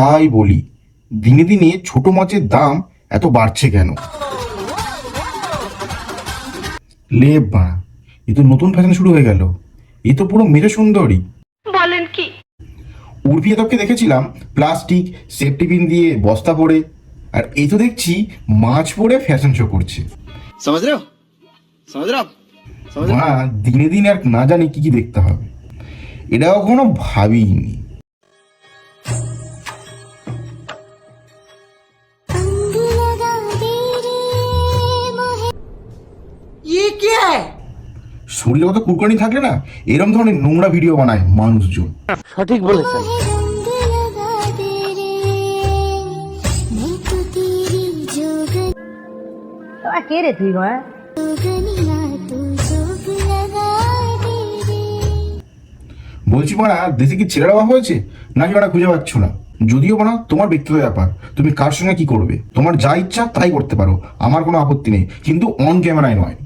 তাই বলি, দিনে দিনে ছোট মাছের দাম এত বাড়ছে কেন? লে বা, এ তো নতুন ফ্যাশন শুরু হয়ে গেল। এ তো পুরো মেরে সুন্দরী। বলেন কি? উর্ফি যাদবকে দেখেছিলাম প্লাস্টিক সেফটি পিন দিয়ে বস্তা পরে, আর এই তো দেখছি মাছ পরে ফ্যাশন শো করছে। समझ रहे हो समझ रहे हो आप समझ रहे हो? মা, দিনে দিনে আর না জানি কি কি দেখতে হবে, এটা কখনো ভাবিনি। ये क्या है? শরীরে কত কুরকানি থাকলে না এরকম ধরনের নোংরা ভিডিও বানায় মানুষজন। সঠিক বলেছেন। তোরা কে রে তুই গয়া? বলছি মারা, দেশে কি ছেলেরা অভাব হয়েছে নাকি ওরা খুঁজে পাচ্ছ না? যদিও মানা তোমার ব্যক্তিগত ব্যাপার, তুমি কার সঙ্গে কি করবে, তোমার যা ইচ্ছা তাই করতে পারো, আমার কোনো আপত্তি নেই, কিন্তু অন ক্যামেরায় নয়।